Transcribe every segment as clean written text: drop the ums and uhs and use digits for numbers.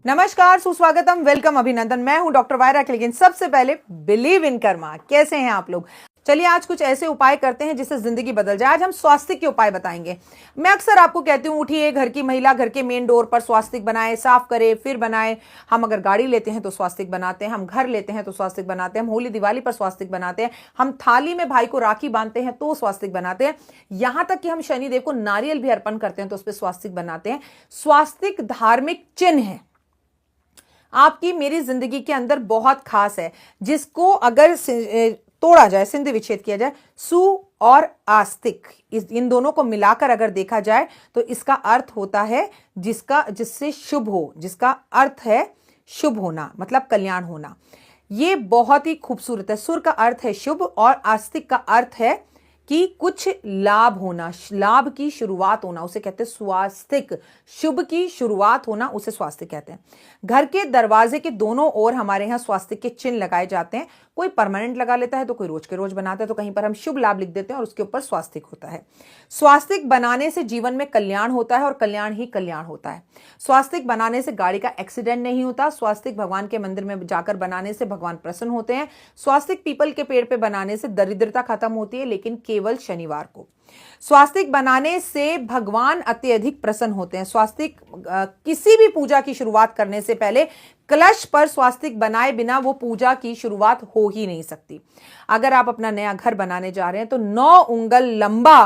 नमस्कार, सुस्वागतम, वेलकम, अभिनंदन। मैं हूं डॉक्टर वायरा। लेकिन सबसे पहले बिलीव इन कर्मा। कैसे हैं आप लोग? चलिए आज कुछ ऐसे उपाय करते हैं जिससे जिंदगी बदल जाए। आज हम स्वास्थ्य के उपाय बताएंगे। मैं अक्सर आपको कहती हूं, उठिए, घर की महिला घर के मेन डोर पर स्वास्तिक बनाए, साफ करे, फिर बनाए। हम अगर गाड़ी लेते हैं तो स्वास्तिक बनाते हैं, हम घर लेते हैं तो स्वास्तिक बनाते हैं, हम होली दिवाली पर स्वास्तिक बनाते हैं, हम थाली में भाई को राखी बांधते हैं तो स्वास्तिक बनाते हैं, यहां तक कि हम शनिदेव को नारियल भी अर्पण करते हैं तो उस पर स्वास्तिक बनाते हैं। स्वास्तिक धार्मिक चिन्ह है, आपकी मेरी जिंदगी के अंदर बहुत खास है, जिसको अगर तोड़ा जाए, सिंधु विच्छेद किया जाए, सु और आस्तिक, इन दोनों को मिलाकर अगर देखा जाए तो इसका अर्थ होता है जिससे शुभ हो, जिसका अर्थ है शुभ होना, मतलब कल्याण होना। ये बहुत ही खूबसूरत है। सुर का अर्थ है शुभ और आस्तिक का अर्थ है कि कुछ लाभ होना, लाभ की शुरुआत होना, उसे कहते हैं स्वास्तिक। शुभ की शुरुआत होना उसे स्वास्तिक कहते हैं। घर के दरवाजे के दोनों ओर हमारे यहाँ स्वास्तिक के चिन्ह लगाए जाते हैं। कोई परमानेंट लगा लेता है तो कोई रोज के रोज बनाता है, तो कहीं पर हम शुभ लाभ लिख देते हैं और उसके ऊपर स्वास्तिक होता है। स्वास्तिक बनाने से जीवन में कल्याण होता है और कल्याण ही कल्याण होता है। स्वास्तिक बनाने से गाड़ी का एक्सीडेंट नहीं होता। स्वास्तिक भगवान के मंदिर में जाकर बनाने से भगवान प्रसन्न होते हैं। स्वास्तिक पीपल के पेड़ पे बनाने से दरिद्रता खत्म होती है, लेकिन केवल शनिवार को। स्वास्तिक बनाने से भगवान अत्यधिक प्रसन्न होते हैं। स्वास्तिक किसी भी पूजा की शुरुआत करने से पहले कलश पर स्वास्तिक बनाए बिना वो पूजा की शुरुआत हो ही नहीं सकती। अगर आप अपना नया घर बनाने जा रहे हैं तो 9 उंगल लंबा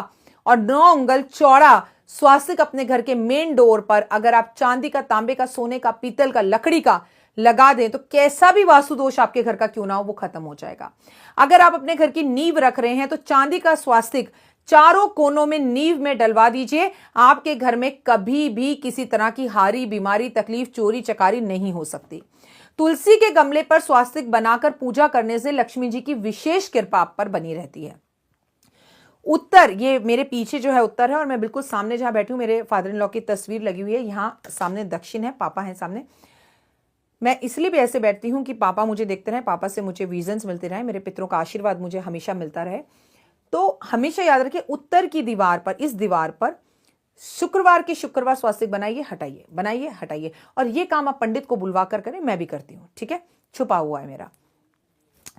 और 9 उंगल चौड़ा स्वास्तिक अपने घर के मेन डोर पर, अगर आप चांदी का, तांबे का, सोने का, पीतल का, लकड़ी का लगा दें तो कैसा भी वास्तु दोष आपके घर का क्यों ना हो, वो खत्म हो जाएगा। अगर आप अपने घर की नींव रख रहे हैं तो चांदी का स्वास्तिक चारों कोनों में नींव में डलवा दीजिए। आपके घर में कभी भी किसी तरह की हारी, बीमारी, तकलीफ, चोरी चकारी नहीं हो सकती। तुलसी के गमले पर स्वास्तिक बनाकर पूजा करने से लक्ष्मी जी की विशेष कृपा आप पर बनी रहती है। उत्तर, ये मेरे पीछे जो है उत्तर है और मैं बिल्कुल सामने जहां बैठी हूं, मेरे फादर इन लॉ की तस्वीर लगी हुई है। यहां सामने दक्षिण है, पापा है सामने। मैं इसलिए भी ऐसे बैठती हूं कि पापा मुझे देखते रहे, पापा से मुझे विजन्स मिलते रहे, मेरे पितरों का आशीर्वाद मुझे हमेशा मिलता रहे। तो हमेशा याद रखिए, उत्तर की दीवार पर, इस दीवार पर शुक्रवार के शुक्रवार स्वास्तिक बनाइए, हटाइए, बनाइए, हटाइए। और ये काम आप पंडित को बुलवा कर करें, मैं भी करती हूँ, ठीक है। छुपा हुआ है मेरा,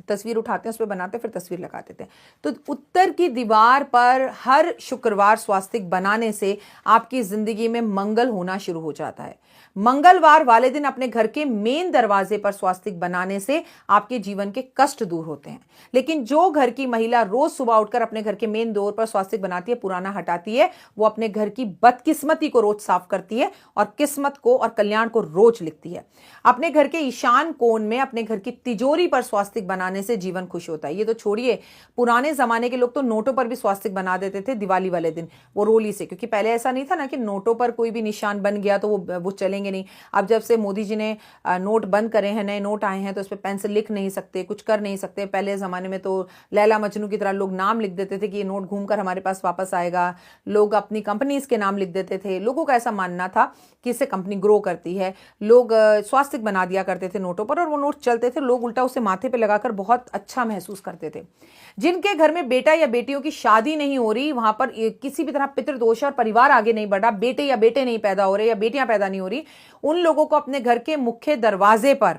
तस्वीर उठाते हैं, उस पर बनाते हैं, फिर तस्वीर लगा देते हैं। तो उत्तर की दीवार पर हर शुक्रवार स्वास्तिक बनाने से आपकी जिंदगी में मंगल होना शुरू हो जाता है। मंगलवार वाले दिन अपने घर के मेन दरवाजे पर स्वास्तिक बनाने से आपके जीवन के कष्ट दूर होते हैं। लेकिन जो घर की महिला रोज सुबह उठकर अपने घर के मेन डोर पर स्वास्तिक बनाती है, पुराना हटाती है, वो अपने घर की बदकिस्मती को रोज साफ करती है और किस्मत को और कल्याण को रोज लिखती है। अपने घर के ईशान कोण में अपने घर की तिजोरी पर स्वास्तिक बनाने से जीवन खुश होता है। ये तो छोड़िए, पुराने जमाने के लोग तो नोटों पर भी स्वास्तिक बना देते थे दिवाली वाले दिन, वो रोली से, क्योंकि पहले ऐसा नहीं था ना कि नोटों पर कोई भी निशान बन गया तो वो चलेंगे नहीं। अब जब से मोदी जी ने नोट बंद करे हैं, नए नोट आए हैं, तो उस पर पेन से लिख नहीं सकते, कुछ कर नहीं सकते। पहले जमाने में तो लैला मजनू की तरह लोग नाम लिख देते थे कि ये नोट घूमकर हमारे पास वापस आएगा। लोग अपनी कंपनीज के नाम लिख देते थे। लोगों का ऐसा मानना था कि इससे कंपनी ग्रो करती है। लोग स्वास्तिक बना दिया करते थे नोटों पर और वो नोट चलते थे, लोग उल्टा उसे माथे पे लगाकर बहुत अच्छा महसूस करते थे। जिनके घर में बेटा या बेटियों की शादी नहीं हो रही, वहां पर किसी भी तरह पितृदोष और परिवार आगे नहीं बढ़ा, बेटे या बेटे नहीं पैदा हो रहे या बेटियां पैदा नहीं हो रही, उन लोगों को अपने घर के मुख्य दरवाजे पर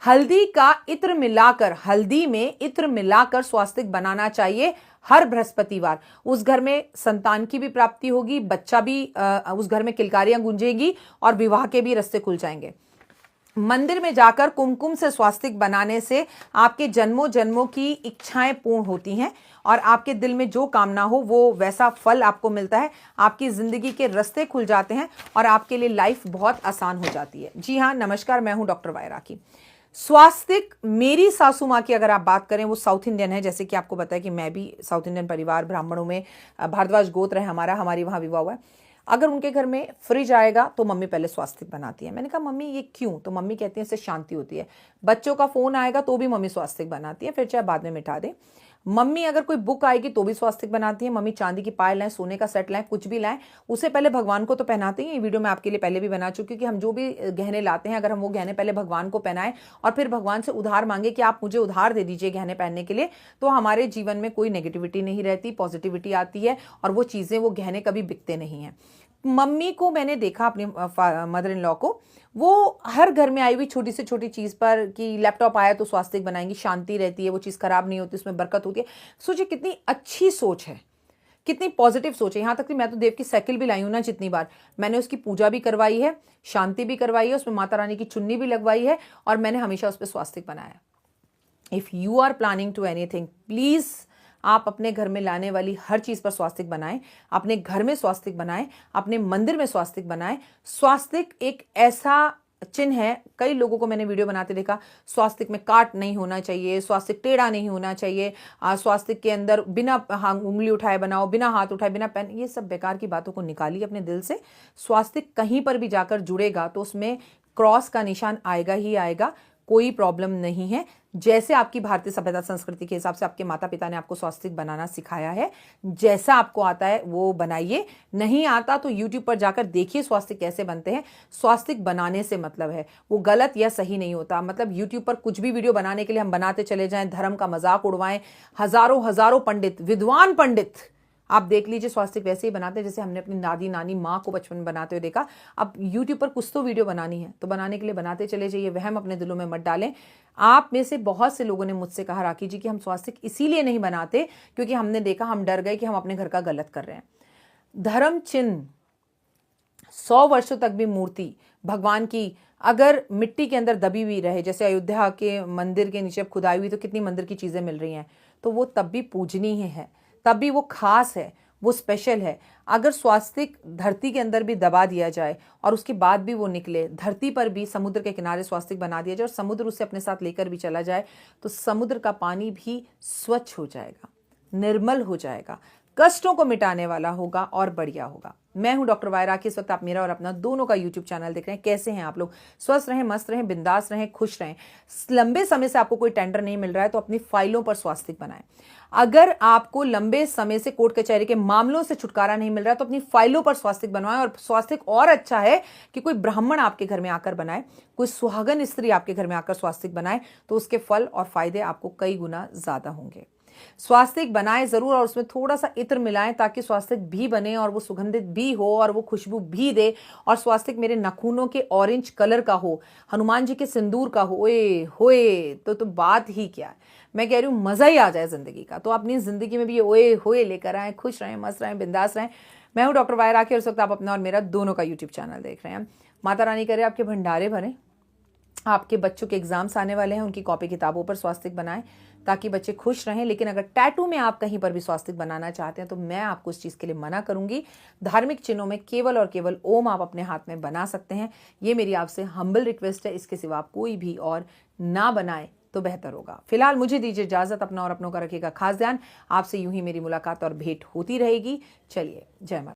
हल्दी का इत्र मिलाकर, हल्दी में इत्र मिलाकर स्वास्तिक बनाना चाहिए हर बृहस्पतिवार। उस घर में संतान की भी प्राप्ति होगी, बच्चा भी, उस घर में किलकारियां गूंजेगी और विवाह के भी रास्ते खुल जाएंगे। मंदिर में जाकर कुमकुम से स्वास्तिक बनाने से आपके जन्मों जन्मों की इच्छाएं पूर्ण होती हैं और आपके दिल में जो कामना हो वो वैसा फल आपको मिलता है। आपकी जिंदगी के रास्ते खुल जाते हैं और आपके लिए लाइफ बहुत आसान हो जाती है। जी हाँ, नमस्कार, मैं हूं डॉक्टर वायरा की। स्वास्तिक, मेरी सासू माँ की अगर आप बात करें, वो साउथ इंडियन है। जैसे कि आपको पता है कि मैं भी साउथ इंडियन परिवार, ब्राह्मणों में भारद्वाज गोत्र है हमारा, हमारी वहाँ विवाह हुआ है। अगर उनके घर में फ्रिज आएगा तो मम्मी पहले स्वास्तिक बनाती है। मैंने कहा मम्मी ये क्यों? तो मम्मी कहती है इससे शांति होती है। बच्चों का फोन आएगा तो भी मम्मी स्वास्तिक बनाती है, फिर चाहे बाद में मिटा दे। मम्मी अगर कोई बुक आएगी तो भी स्वास्तिक बनाती है। मम्मी चांदी की पायल लाएं, सोने का सेट लाएं, कुछ भी लाएं, उसे पहले भगवान को तो पहनाते हैं। ये वीडियो मैं आपके लिए पहले भी बना चुकी हूँ कि हम जो भी गहने लाते हैं, अगर हम वो गहने पहले भगवान को पहनाएं और फिर भगवान से उधार मांगे कि आप मुझे उधार दे दीजिए गहने पहनने के लिए, तो हमारे जीवन में कोई नेगेटिविटी नहीं रहती, पॉजिटिविटी आती है और वो चीज़ें, वो गहने कभी बिकते नहीं हैं। मम्मी को मैंने देखा, अपनी मदर इन लॉ को, वो हर घर में आई हुई छोटी से छोटी चीज़ पर कि लैपटॉप आया तो स्वास्तिक बनाएंगी, शांति रहती है, वो चीज़ खराब नहीं होती, उसमें बरकत होती है। सोचिए कितनी अच्छी सोच है, कितनी पॉजिटिव सोच है। यहाँ तक कि मैं तो देव की साइकिल भी लाई हूँ ना, जितनी बार मैंने उसकी पूजा भी करवाई है, शांति भी करवाई है, उसमें माता रानी की चुन्नी भी लगवाई है, और मैंने हमेशा उस पर स्वास्तिक बनाया। If you are planning to anything, please आप अपने घर में लाने वाली हर चीज़ पर स्वास्तिक बनाएं, अपने घर में स्वास्तिक बनाएं, अपने मंदिर में स्वास्तिक बनाएं। स्वास्तिक एक ऐसा चिन्ह है, कई लोगों को मैंने वीडियो बनाते देखा, स्वास्तिक में काट नहीं होना चाहिए, स्वास्तिक टेढ़ा नहीं होना चाहिए, स्वास्तिक के अंदर बिना उंगली उठाए बनाओ, बिना हाथ उठाए, बिना पेन। ये सब बेकार की बातों को निकालिए अपने दिल से। स्वास्तिक कहीं पर भी जाकर जुड़ेगा तो उसमें क्रॉस का निशान आएगा ही आएगा, कोई प्रॉब्लम नहीं है। जैसे आपकी भारतीय सभ्यता संस्कृति के हिसाब से आपके माता पिता ने आपको स्वास्तिक बनाना सिखाया है, जैसा आपको आता है वो बनाइए। नहीं आता तो YouTube पर जाकर देखिए स्वास्तिक कैसे बनते हैं। स्वास्तिक बनाने से मतलब है वो गलत या सही नहीं होता। मतलब YouTube पर कुछ भी वीडियो बनाने के लिए हम बनाते चले जाएं, धर्म का मजाक उड़वाएं। हजारों हजारों पंडित, विद्वान पंडित, आप देख लीजिए स्वास्तिक वैसे ही बनाते हैं जैसे हमने अपनी दादी नानी माँ को बचपन में बनाते हुए देखा। अब YouTube पर कुछ तो वीडियो बनानी है तो बनाने के लिए बनाते चले जाइए, वहम अपने दिलों में मत डालें। आप में से बहुत से लोगों ने मुझसे कहा, राखी जी, कि हम स्वास्तिक इसीलिए नहीं बनाते क्योंकि हमने देखा, हम डर गए कि हम अपने घर का गलत कर रहे हैं। धर्म चिन्ह 100 वर्षों तक भी मूर्ति भगवान की अगर मिट्टी के अंदर दबी हुई रहे, जैसे अयोध्या के मंदिर के नीचे खुदाई हुई तो कितनी मंदिर की चीजें मिल रही हैं, तो वो तब भी पूजनीय है, तब भी वो खास है, वो स्पेशल है। अगर स्वास्तिक धरती के अंदर भी दबा दिया जाए और उसके बाद भी वो निकले, धरती पर भी समुद्र के किनारे स्वास्तिक बना दिया जाए और समुद्र उसे अपने साथ लेकर भी चला जाए, तो समुद्र का पानी भी स्वच्छ हो जाएगा, निर्मल हो जाएगा, कष्टों को मिटाने वाला होगा और बढ़िया होगा। मैं हूं डॉक्टर वायरा की। इस वक्त आप मेरा और अपना दोनों का YouTube चैनल देख रहे हैं। कैसे हैं आप लोग? स्वस्थ रहें, मस्त रहें, बिंदास रहें, खुश रहें। लंबे समय से आपको कोई टेंडर नहीं मिल रहा है तो अपनी फाइलों पर स्वास्तिक बनाएं। अगर आपको लंबे समय से कोर्ट कचहरी के मामलों से छुटकारा नहीं मिल रहा है तो अपनी फाइलों पर स्वास्तिक बनवाएं। और स्वास्तिक और अच्छा है कि कोई ब्राह्मण आपके घर में आकर बनाए, कोई सुहागन स्त्री आपके घर में आकर स्वास्तिक बनाए, तो उसके फल और फायदे आपको कई गुना ज्यादा होंगे। स्वास्तिक बनाएं जरूर और उसमें थोड़ा सा इत्र मिलाएं ताकि स्वास्तिक भी बने और वो सुगंधित भी हो और वो खुशबू भी दे। और स्वास्तिक मेरे नाखूनों के ऑरेंज कलर का हो, हनुमान जी के सिंदूर का हो, ओए होए, तो बात ही क्या है। मैं कह रही हूँ मजा ही आ जाए जिंदगी का। तो अपनी जिंदगी में भी ये ओए होए लेकर आए, खुश रहें, मस्त रहें, बिंदास रहें। मैं हूँ डॉक्टर वायरा की और इस वक्त आप अपना और मेरा दोनों का YouTube चैनल देख रहे हैं। माता रानी करे आपके भंडारे भरें। आपके बच्चों के एग्जाम्स आने वाले हैं, उनकी कॉपी किताबों पर स्वास्तिक बनाएं ताकि बच्चे खुश रहें। लेकिन अगर टैटू में आप कहीं पर भी स्वास्तिक बनाना चाहते हैं तो मैं आपको इस चीज़ के लिए मना करूंगी। धार्मिक चिन्हों में केवल और केवल ओम आप अपने हाथ में बना सकते हैं। ये मेरी आपसे हम्बल रिक्वेस्ट है, इसके सिवा आप कोई भी और ना बनाए तो बेहतर होगा। फिलहाल मुझे दीजिए इजाजत, अपना और अपनों का रखिएगा खास ध्यान। आपसे यूं ही मेरी मुलाकात और भेंट होती रहेगी। चलिए, जय माता।